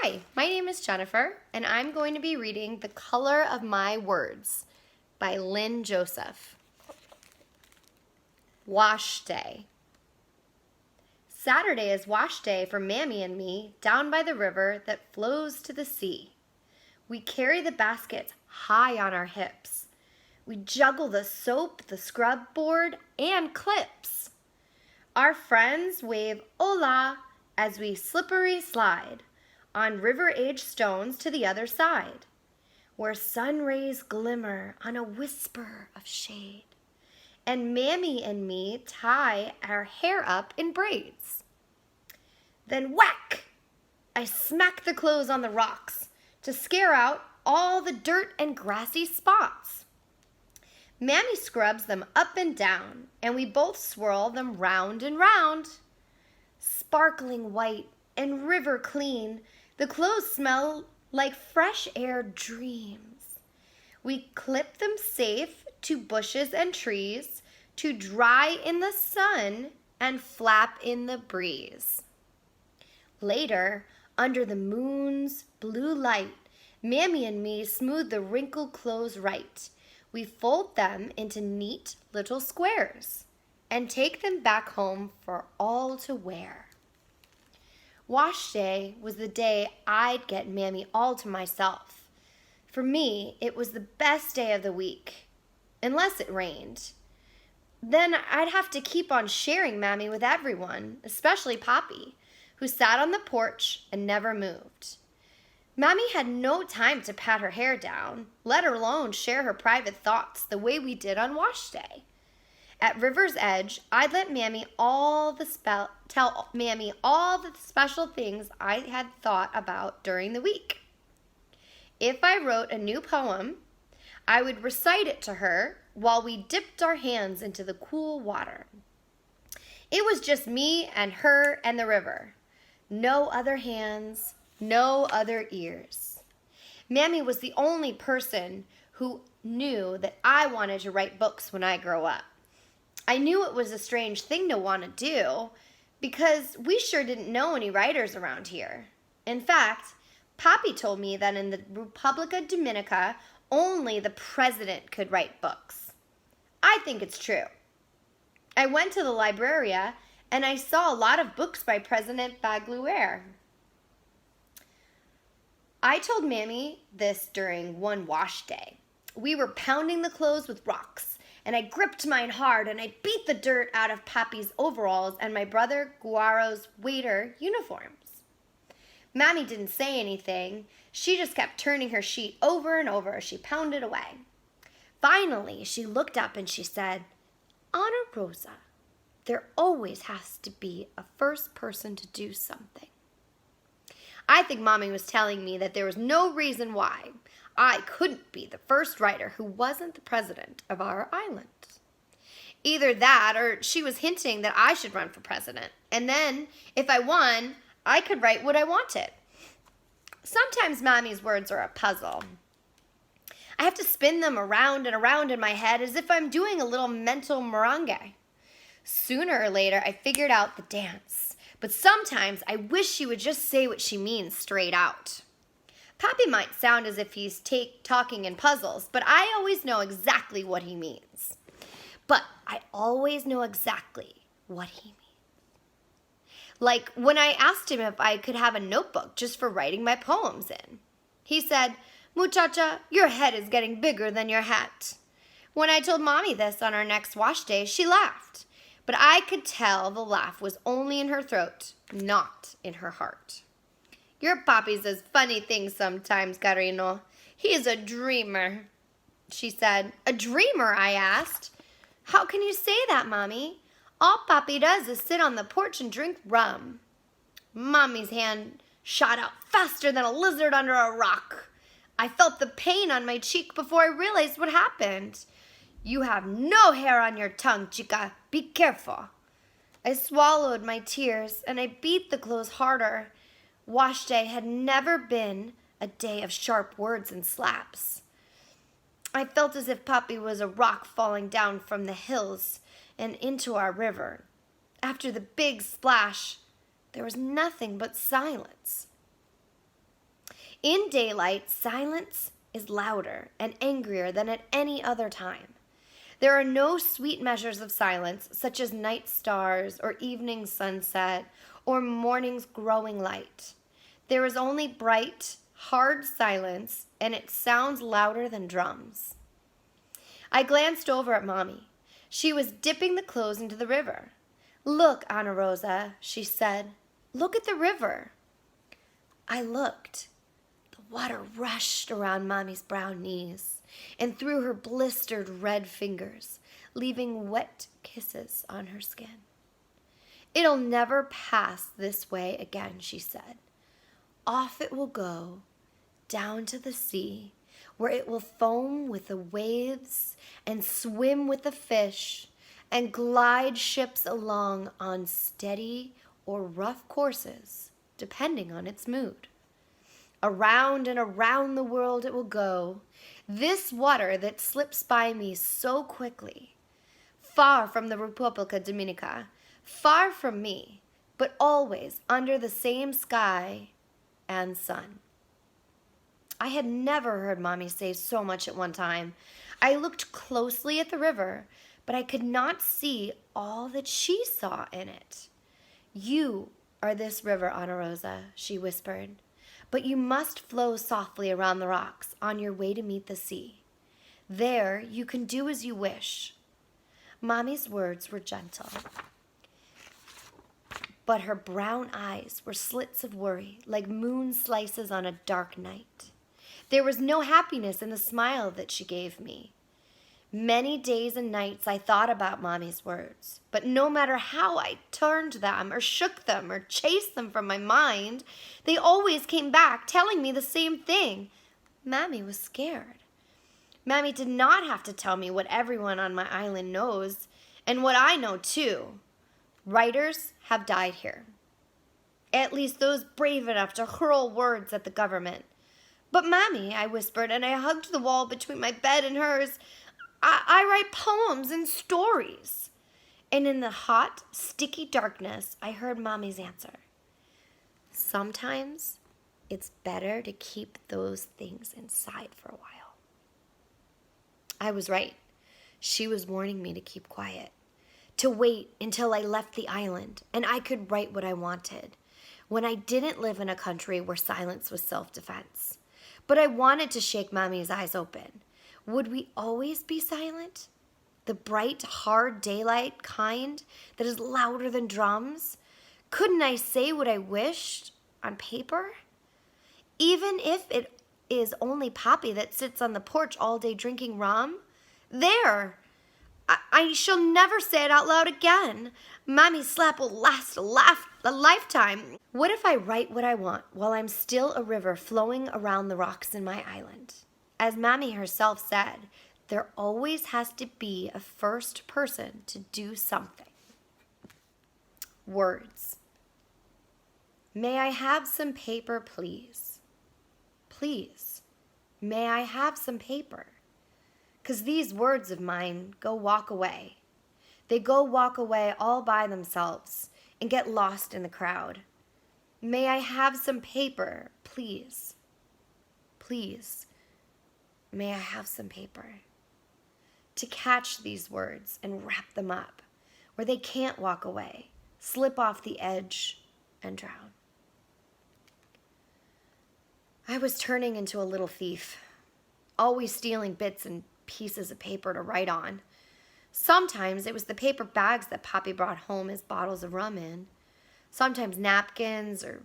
Hi, my name is Jennifer, and I'm going to be reading The Color of My Words by Lynn Joseph. Wash Day. Saturday is wash day for Mammy and me down by the river that flows to the sea. We carry the baskets high on our hips. We juggle the soap, the scrub board, and clips. Our friends wave hola as we slippery slide on river-age stones to the other side, where sun rays glimmer on a whisper of shade. And Mammy and me tie our hair up in braids. Then whack! I smack the clothes on the rocks to scare out all the dirt and grassy spots. Mammy scrubs them up and down, and we both swirl them round and round. Sparkling white and river clean, the clothes smell like fresh air dreams. We clip them safe to bushes and trees to dry in the sun and flap in the breeze. Later, under the moon's blue light, Mammy and me smooth the wrinkled clothes right. We fold them into neat little squares and take them back home for all to wear. Wash day was the day I'd get Mammy all to myself. For me, it was the best day of the week, unless it rained. Then I'd have to keep on sharing Mammy with everyone, especially Poppy, who sat on the porch and never moved. Mammy had no time to pat her hair down, let alone share her private thoughts the way we did on wash day. At River's Edge, I'd let tell Mammy all the special things I had thought about during the week. If I wrote a new poem, I would recite it to her while we dipped our hands into the cool water. It was just me and her and the river. No other hands, no other ears. Mammy was the only person who knew that I wanted to write books when I grow up. I knew it was a strange thing to want to do because we sure didn't know any writers around here. In fact, Poppy told me that in the Republica Dominica, only the president could write books. I think it's true. I went to the Libraria and I saw a lot of books by President Baglier. I told Mammy this during one wash day. We were pounding the clothes with rocks, and I gripped mine hard and I beat the dirt out of Pappy's overalls and my brother Guaro's waiter uniforms. Mammy didn't say anything. She just kept turning her sheet over and over as she pounded away. Finally, she looked up and she said, "Ana Rosa, there always has to be a first person to do something." I think Mommy was telling me that there was no reason why I couldn't be the first writer who wasn't the president of our island. Either that or she was hinting that I should run for president, and then, if I won, I could write what I wanted. Sometimes Mommy's words are a puzzle. I have to spin them around and around in my head as if I'm doing a little mental merengue. Sooner or later, I figured out the dance, but sometimes I wish she would just say what she means straight out. Pappy might sound as if he's talking in puzzles, but I always know exactly what he means. But I always know exactly what he means. Like when I asked him if I could have a notebook just for writing my poems in. He said, "Muchacha, your head is getting bigger than your hat." When I told Mommy this on our next wash day, she laughed. But I could tell the laugh was only in her throat, not in her heart. "Your papi says funny things sometimes, Carino. He is a dreamer," she said. "A dreamer?" I asked. "How can you say that, Mommy? All Papi does is sit on the porch and drink rum." Mommy's hand shot out faster than a lizard under a rock. I felt the pain on my cheek before I realized what happened. "You have no hair on your tongue, chica. Be careful." I swallowed my tears and I beat the clothes harder. Wash day had never been a day of sharp words and slaps. I felt as if Papi was a rock falling down from the hills and into our river. After the big splash, there was nothing but silence. In daylight, silence is louder and angrier than at any other time. There are no sweet measures of silence, such as night stars or evening sunset or morning's growing light. There is only bright, hard silence, and it sounds louder than drums. I glanced over at Mommy. She was dipping the clothes into the river. "Look, Ana Rosa," she said. "Look at the river." I looked. The water rushed around Mommy's brown knees and through her blistered red fingers, leaving wet kisses on her skin. "It'll never pass this way again," she said. "Off it will go, down to the sea, where it will foam with the waves and swim with the fish and glide ships along on steady or rough courses, depending on its mood. Around and around the world it will go, this water that slips by me so quickly, far from the Repubblica Dominica, far from me, but always under the same sky and sun." I had never heard Mommy say so much at one time. I looked closely at the river, but I could not see all that she saw in it. "You are this river, Ana Rosa," she whispered, "but you must flow softly around the rocks on your way to meet the sea. There you can do as you wish." Mommy's words were gentle, but her brown eyes were slits of worry, like moon slices on a dark night. There was no happiness in the smile that she gave me. Many days and nights I thought about Mommy's words, but no matter how I turned them or shook them or chased them from my mind, they always came back telling me the same thing. Mommy was scared. Mommy did not have to tell me what everyone on my island knows, and what I know too. Writers have died here. At least those brave enough to hurl words at the government. "But Mommy," I whispered, and I hugged the wall between my bed and hers, I write poems and stories." And in the hot, sticky darkness, I heard Mommy's answer. "Sometimes it's better to keep those things inside for a while." I was right. She was warning me to keep quiet, to wait until I left the island and I could write what I wanted, when I didn't live in a country where silence was self-defense. But I wanted to shake Mommy's eyes open. Would we always be silent? The bright, hard daylight kind that is louder than drums? Couldn't I say what I wished on paper? Even if it is only Papi that sits on the porch all day drinking rum? There! I shall never say it out loud again. Mommy's slap will last a lifetime. What if I write what I want while I'm still a river flowing around the rocks in my island? As Mommy herself said, there always has to be a first person to do something. Words. "May I have some paper, please? Please, may I have some paper?" 'Cause these words of mine go walk away. They go walk away all by themselves and get lost in the crowd. "May I have some paper, please? Please, may I have some paper?" To catch these words and wrap them up where they can't walk away, slip off the edge, and drown. I was turning into a little thief, always stealing bits and pieces of paper to write on. Sometimes it was the paper bags that Papi brought home his bottles of rum in. Sometimes napkins or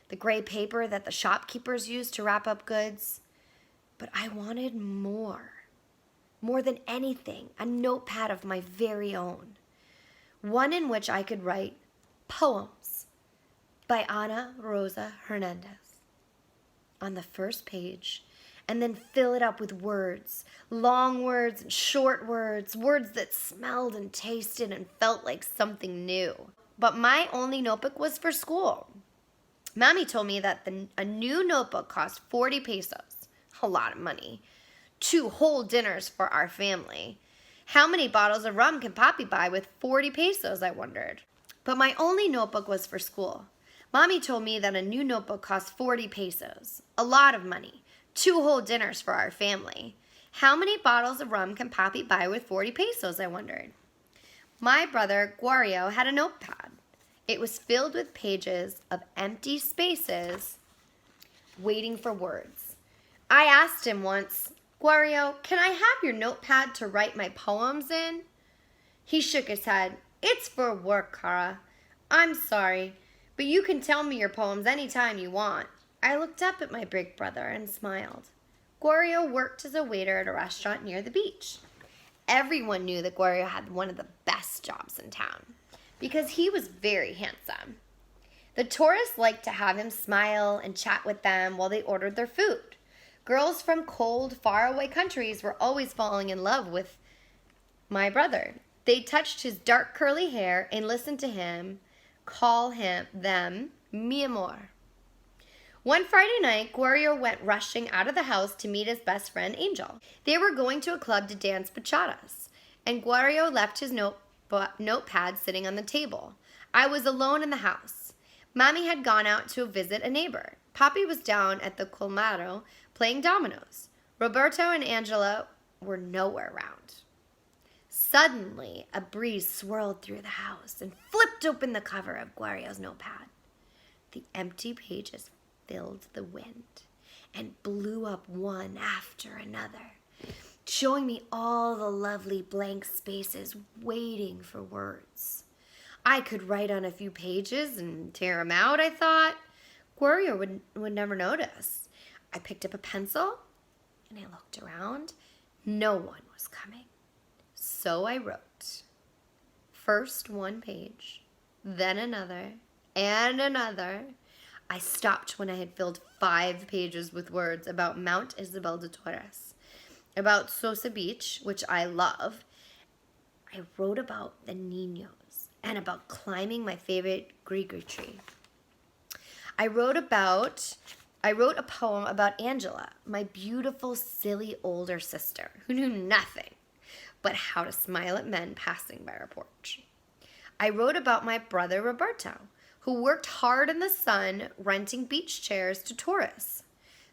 the gray paper that the shopkeepers used to wrap up goods. But I wanted more. More than anything, a notepad of my very own. One in which I could write poems by Ana Rosa Hernandez on the first page, and then fill it up with words, long words and short words, words that smelled and tasted and felt like something new. But my only notebook was for school. Mommy told me that a new notebook cost 40 pesos, a lot of money. 2 whole dinners for our family. How many bottles of rum can Papi buy with 40 pesos, I wondered. But my only notebook was for school. Mommy told me that a new notebook costs 40 pesos. A lot of money. 2 whole dinners for our family. How many bottles of rum can Papi buy with 40 pesos, I wondered. My brother, Guario, had a notepad. It was filled with pages of empty spaces waiting for words. I asked him once, Guario, can I have your notepad to write my poems in? He shook his head. It's for work, Cara. I'm sorry, but you can tell me your poems anytime you want. I looked up at my big brother and smiled. Guario worked as a waiter at a restaurant near the beach. Everyone knew that Guario had one of the best jobs in town because he was very handsome. The tourists liked to have him smile and chat with them while they ordered their food. Girls from cold, faraway countries were always falling in love with my brother. They touched his dark curly hair and listened to him call them mi amor. One Friday night, Guario went rushing out of the house to meet his best friend, Angel. They were going to a club to dance bachatas, and Guario left his notepad sitting on the table. I was alone in the house. Mommy had gone out to visit a neighbor. Papi was down at the Colmado playing dominoes. Roberto and Angela were nowhere around. Suddenly, a breeze swirled through the house and flipped open the cover of Guario's notepad. The empty pages filled the wind and blew up one after another, showing me all the lovely blank spaces waiting for words. I could write on a few pages and tear them out, I thought. Guario would never notice. I picked up a pencil and I looked around. No one was coming. So I wrote. First one page, then another, and another. I stopped when I had filled 5 pages with words about Mount Isabel de Torres, about Sosa Beach, which I love. I wrote about the Niños and about climbing my favorite grigri tree. I wrote a poem about Angela, my beautiful, silly older sister, who knew nothing but how to smile at men passing by our porch. I wrote about my brother Roberto, who worked hard in the sun renting beach chairs to tourists.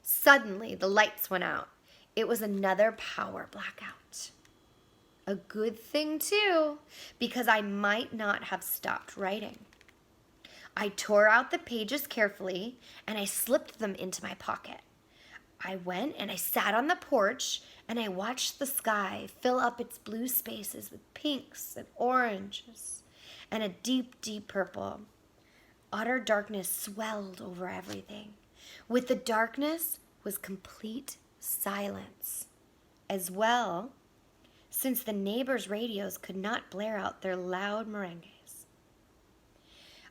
Suddenly, the lights went out. It was another power blackout. A good thing, too, because I might not have stopped writing. I tore out the pages carefully, and I slipped them into my pocket. I went and I sat on the porch, and I watched the sky fill up its blue spaces with pinks and oranges and a deep, deep purple. Utter darkness swelled over everything. With the darkness was complete silence as well, since the neighbors' radios could not blare out their loud merengues.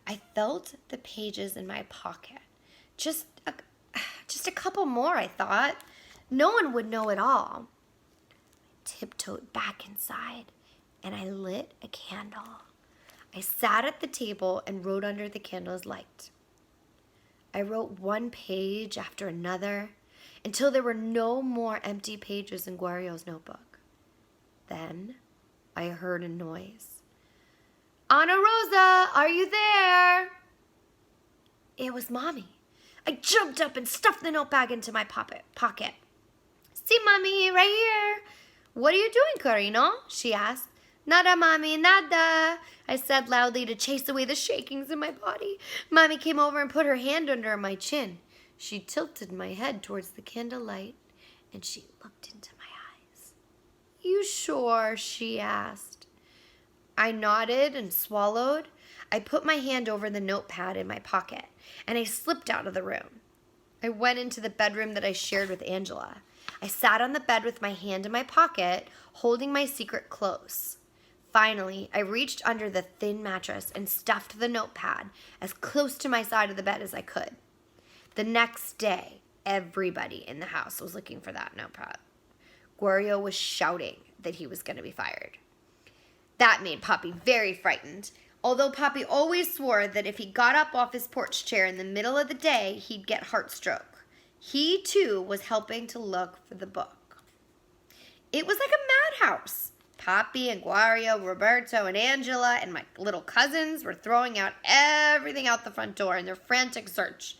I felt the pages in my pocket. Just a couple more, I thought. No one would know at all. I tiptoed back inside, and I lit a candle. I sat at the table and wrote under the candle's light. I wrote one page after another until there were no more empty pages in Guario's notebook. Then I heard a noise. Ana Rosa, are you there? It was Mommy. I jumped up and stuffed the notebag into my pocket. See, Mommy, right here. What are you doing, Carino? She asked. Nada, Mommy, nada, I said loudly to chase away the shakings in my body. Mommy came over and put her hand under my chin. She tilted my head towards the candlelight, and she looked into my eyes. You sure? She asked. I nodded and swallowed. I put my hand over the notepad in my pocket, and I slipped out of the room. I went into the bedroom that I shared with Angela. I sat on the bed with my hand in my pocket, holding my secret close. Finally, I reached under the thin mattress and stuffed the notepad as close to my side of the bed as I could. The next day, everybody in the house was looking for that notepad. Guario was shouting that he was going to be fired. That made Papi very frightened, although Papi always swore that if he got up off his porch chair in the middle of the day, he'd get heart stroke. He, too, was helping to look for the book. It was like a madhouse. Papi and Guario, Roberto and Angela, and my little cousins were throwing out everything out the front door in their frantic search.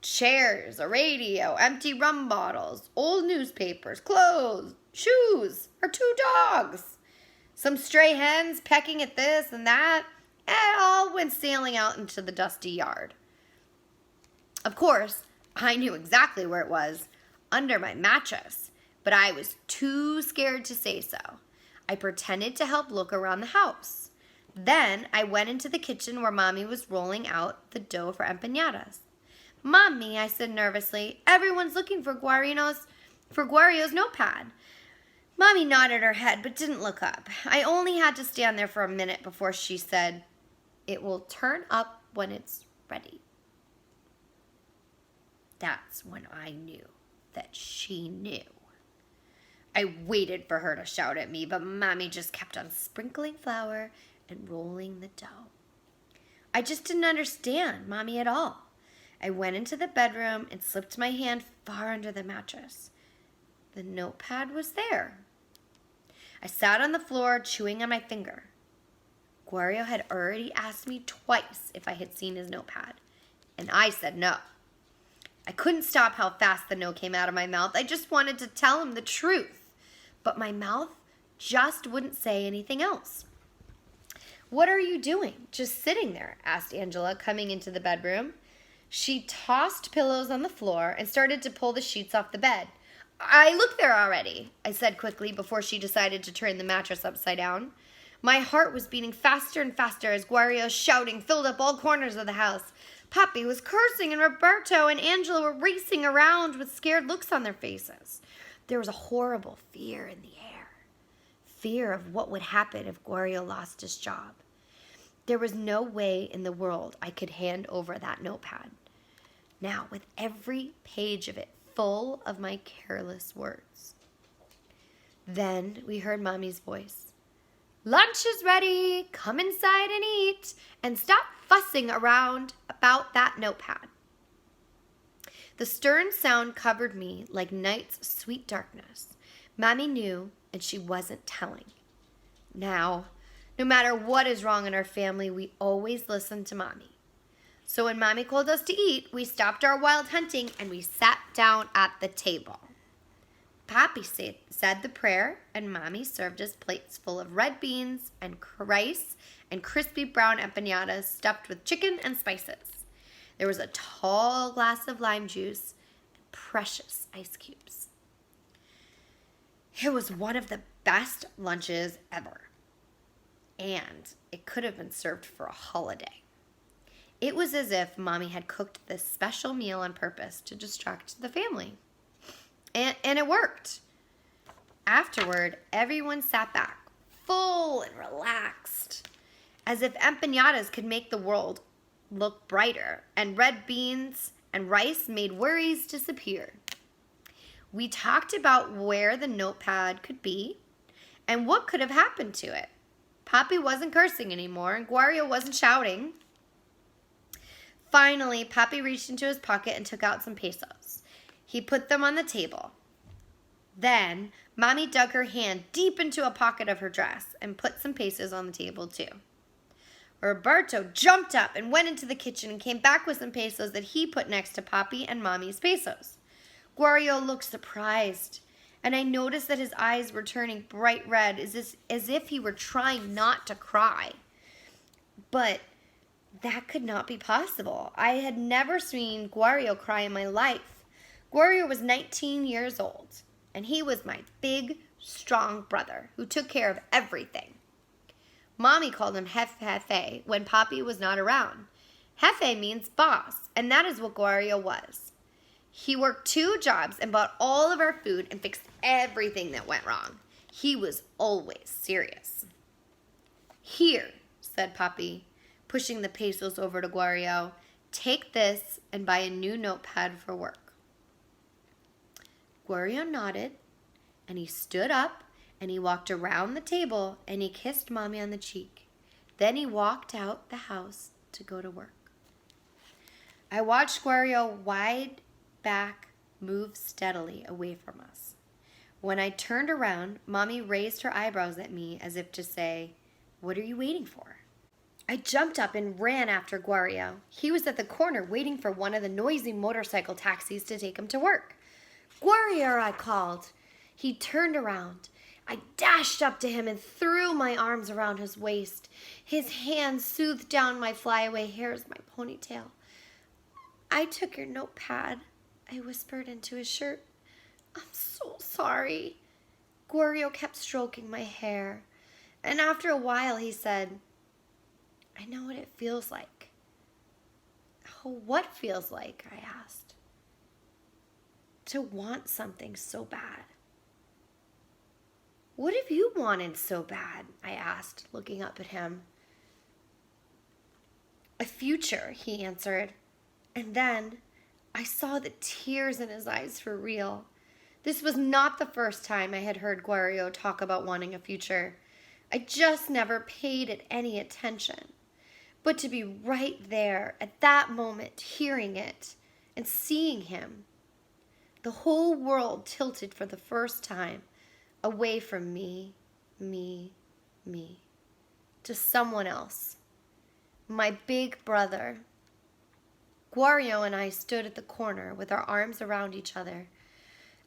Chairs, a radio, empty rum bottles, old newspapers, clothes, shoes, our 2 dogs. Some stray hens pecking at this and that. It all went sailing out into the dusty yard. Of course, I knew exactly where it was, under my mattress, but I was too scared to say so. I pretended to help look around the house. Then I went into the kitchen where Mommy was rolling out the dough for empanadas. "Mommy," I said nervously, "everyone's looking for Guario's notepad." Mommy nodded her head but didn't look up. I only had to stand there for a minute before she said, "It will turn up when it's ready." That's when I knew that she knew. I waited for her to shout at me, but Mommy just kept on sprinkling flour and rolling the dough. I just didn't understand Mommy at all. I went into the bedroom and slipped my hand far under the mattress. The notepad was there. I sat on the floor, chewing on my finger. Guario had already asked me twice if I had seen his notepad, and I said no. I couldn't stop how fast the no came out of my mouth. I just wanted to tell him the truth, but my mouth just wouldn't say anything else. "What are you doing? Just sitting there?" asked Angela, coming into the bedroom. She tossed pillows on the floor and started to pull the sheets off the bed. "I looked there already," I said quickly before she decided to turn the mattress upside down. My heart was beating faster and faster as Guario's shouting filled up all corners of the house. Papi was cursing and Roberto and Angela were racing around with scared looks on their faces. There was a horrible fear in the air. Fear of what would happen if Guario lost his job. There was no way in the world I could hand over that notepad. Now, with every page of it full of my careless words. Then we heard Mommy's voice. "Lunch is ready. Come inside and eat. And stop fussing around about that notepad." The stern sound covered me like night's sweet darkness. Mommy knew, and she wasn't telling. Now, no matter what is wrong in our family, we always listen to Mommy. So when Mommy called us to eat, we stopped our wild hunting and we sat down at the table. Papi said the prayer, and Mommy served us plates full of red beans and rice and crispy brown empanadas stuffed with chicken and spices. There was a tall glass of lime juice and precious ice cubes. It was one of the best lunches ever, and it could have been served for a holiday. It was as if Mommy had cooked this special meal on purpose to distract the family. And it worked. Afterward, everyone sat back, full and relaxed, as if empanadas could make the world look brighter, and red beans and rice made worries disappear. We talked about where the notepad could be and what could have happened to it. Papi wasn't cursing anymore, and Guario wasn't shouting. Finally, Papi reached into his pocket and took out some pesos. He put them on the table. Then, Mommy dug her hand deep into a pocket of her dress and put some pesos on the table too. Roberto jumped up and went into the kitchen and came back with some pesos that he put next to Papi and Mommy's pesos. Guario looked surprised, and I noticed that his eyes were turning bright red as if he were trying not to cry. But that could not be possible. I had never seen Guario cry in my life. Guario was 19 years old, and he was my big, strong brother who took care of everything. Mommy called him Jefe when Papi was not around. Jefe means boss, and that is what Guario was. He worked 2 jobs and bought all of our food and fixed everything that went wrong. He was always serious. "Here," said Papi, pushing the pesos over to Guario. "Take this and buy a new notepad for work." Guario nodded, and he stood up, and he walked around the table, and he kissed Mommy on the cheek. Then he walked out the house to go to work. I watched Guario wide back move steadily away from us. When I turned around, Mommy raised her eyebrows at me as if to say, "What are you waiting for?" I jumped up and ran after Guario. He was at the corner waiting for one of the noisy motorcycle taxis to take him to work. "Guario," I called. He turned around. I dashed up to him and threw my arms around his waist. His hands soothed down my flyaway hairs, my ponytail. "I took your notepad," I whispered into his shirt. "I'm so sorry." Guario kept stroking my hair, and after a while he said, "I know what it feels like." "Oh, what feels like?" I asked. "To want something so bad." "What have you wanted so bad?" I asked, looking up at him. "A future," he answered. And then I saw the tears in his eyes for real. This was not the first time I had heard Guario talk about wanting a future. I just never paid it any attention. But to be right there at that moment, hearing it and seeing him, the whole world tilted for the first time away from me, to someone else. My big brother. Guario and I stood at the corner with our arms around each other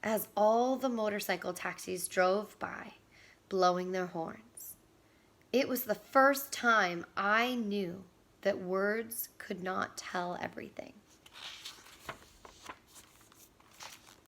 as all the motorcycle taxis drove by, blowing their horns. It was the first time I knew that words could not tell everything.